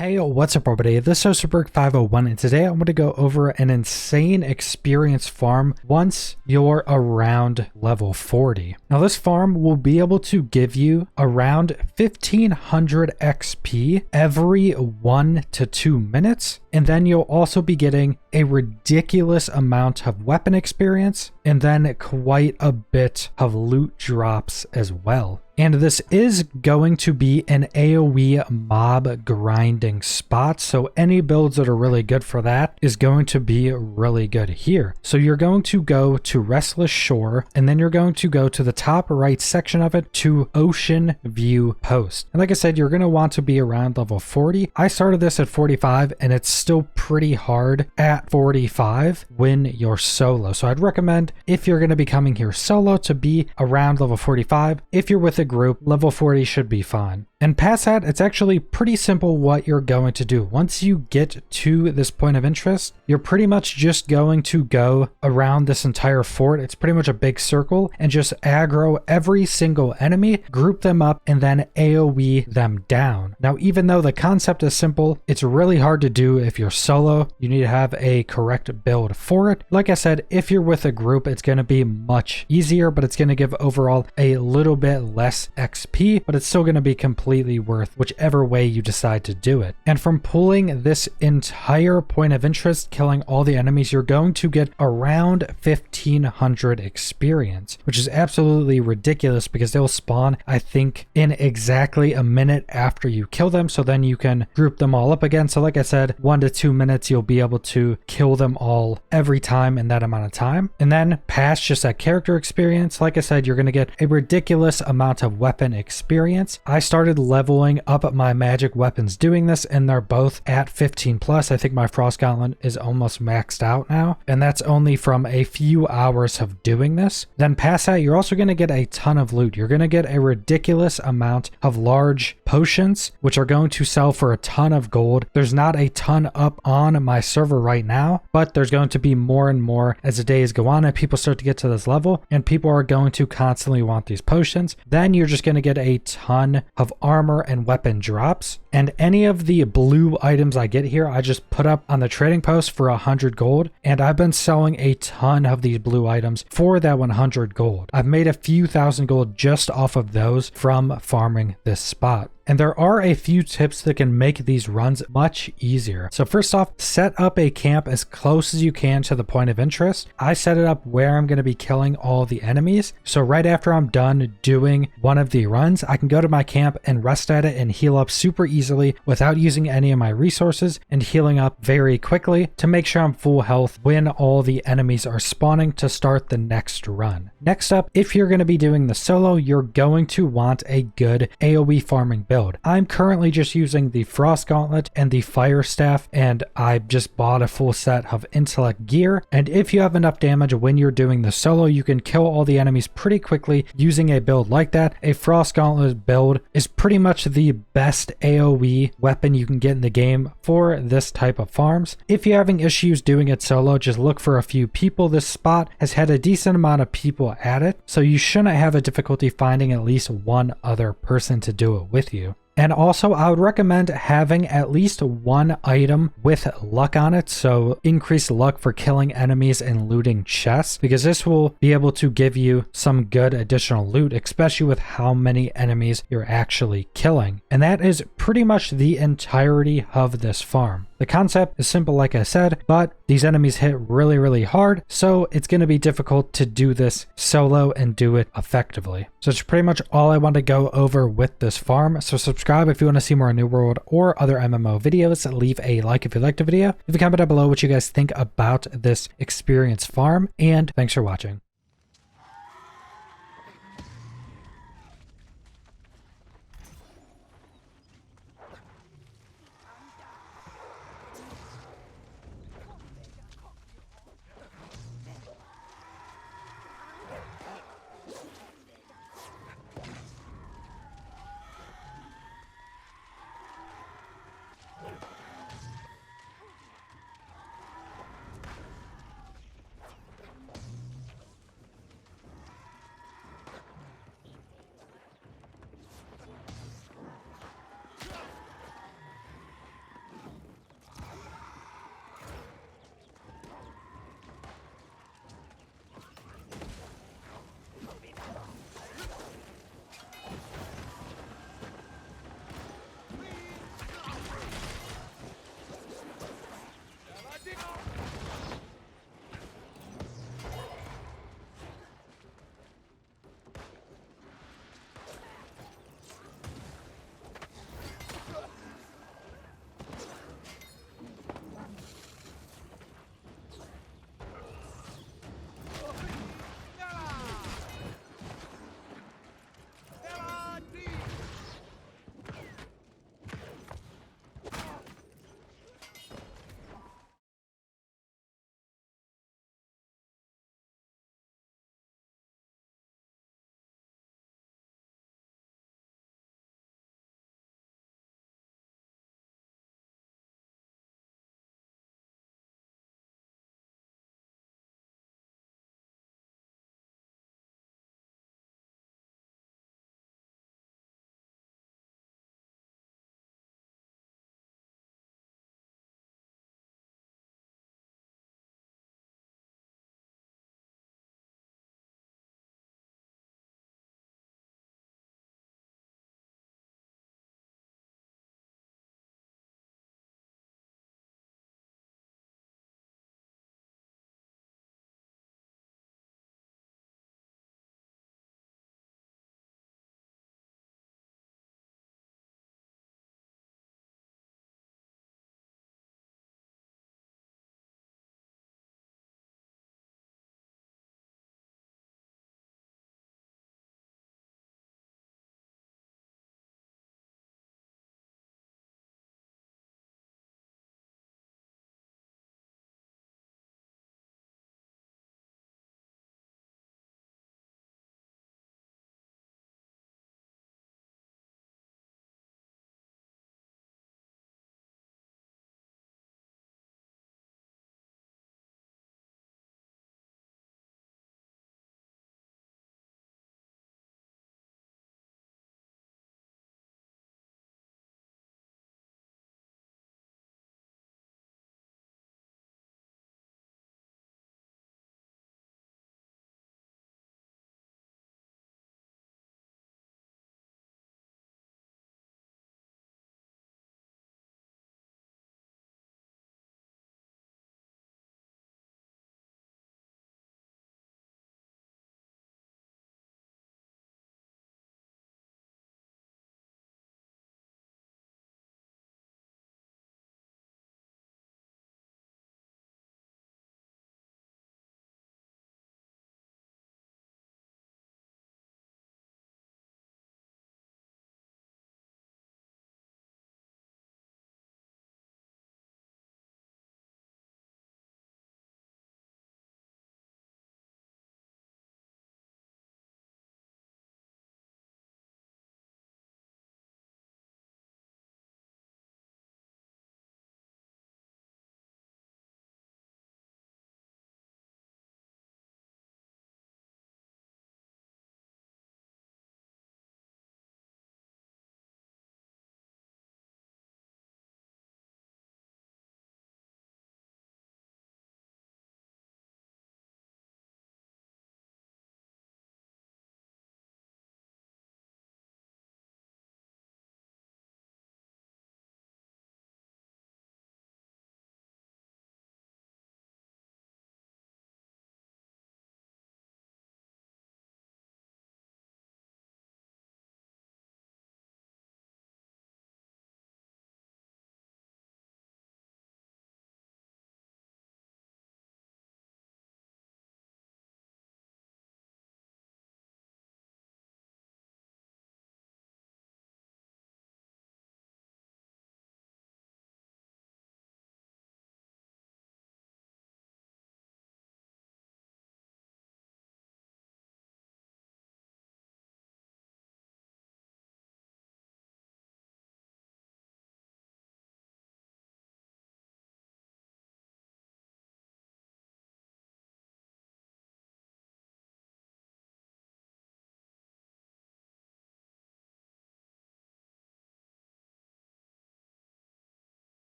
Hey, what's up everybody? This is Superberg501 and today I'm going to go over an insane experience farm once you're around level 40. Now this farm will be able to give you around 1500 XP every 1 to 2 minutes, and then you'll also be getting a ridiculous amount of weapon experience and then quite a bit of loot drops as well. And this is going to be an AOE mob grinding spot, so any builds that are really good for that is going to be really good here. So you're going to go to Restless Shore, and then you're going to go to the top right section of it to Ocean View Post. And like I said, you're going to want to be around level 40. I started this at 45, and it's still pretty hard at 45 when you're solo. So I'd recommend, if you're going to be coming here solo, to be around level 45. If you're with a group, level 40 should be fine. And past that, it's actually pretty simple what you're going to do. Once you get to this point of interest, you're pretty much just going to go around this entire fort. It's pretty much a big circle, and just aggro every single enemy, group them up, and then AOE them down. Now, even though the concept is simple, it's really hard to do if you're solo. You need to have a correct build for it. Like I said, if you're with a group, it's going to be much easier, but it's going to give overall a little bit less XP, but it's still going to be completely worth whichever way you decide to do it. And from pulling this entire point of interest, killing all the enemies, you're going to get around 1500 experience, which is absolutely ridiculous because they'll spawn, I think, in exactly a minute after you kill them. So then you can group them all up again. So like I said, 1 to 2 minutes, you'll be able to kill them all every time in that amount of time. And then past just that character experience, like I said, you're going to get a ridiculous amount of weapon experience. I started leveling up my magic weapons doing this, and they're both at 15 plus. I think my Frost Gauntlet is almost maxed out now, and that's only from a few hours of doing this. Then past that, you're also going to get a ton of loot. You're going to get a ridiculous amount of large potions, which are going to sell for a ton of gold. There's not a ton up on my server right now, but there's going to be more and more as the days go on and people start to get to this level, and people are going to constantly want these potions. Then you're just going to get a ton of armor and weapon drops, and any of the blue items I get here, I just put up on the trading post for 100 gold, and I've been selling a ton of these blue items for that 100 gold. I've made a few thousand gold just off of those from farming this spot. And there are a few tips that can make these runs much easier. So first off, set up a camp as close as you can to the point of interest. I set it up where I'm going to be killing all the enemies. So right after I'm done doing one of the runs, I can go to my camp and rest at it and heal up super easily without using any of my resources, and healing up very quickly to make sure I'm full health when all the enemies are spawning to start the next run. Next up, if you're going to be doing the solo, you're going to want a good AOE farming build. I'm currently just using the Frost Gauntlet and the Fire Staff, and I just bought a full set of intellect gear. And if you have enough damage when you're doing the solo, you can kill all the enemies pretty quickly using a build like that. A Frost Gauntlet build is pretty much the best AOE weapon you can get in the game for this type of farms. If you're having issues doing it solo, just look for a few people. This spot has had a decent amount of people at it, so you shouldn't have a difficulty finding at least one other person to do it with you. And also, I would recommend having at least one item with luck on it, so increased luck for killing enemies and looting chests, because this will be able to give you some good additional loot, especially with how many enemies you're actually killing. And that is pretty much the entirety of this farm. The concept is simple, like I said, but these enemies hit really, really hard, so it's going to be difficult to do this solo and do it effectively. So it's pretty much all I want to go over with this farm. So subscribe if you want to see more New World or other MMO videos. Leave a like if you liked the video. Leave a comment down below what you guys think about this experience farm, and thanks for watching.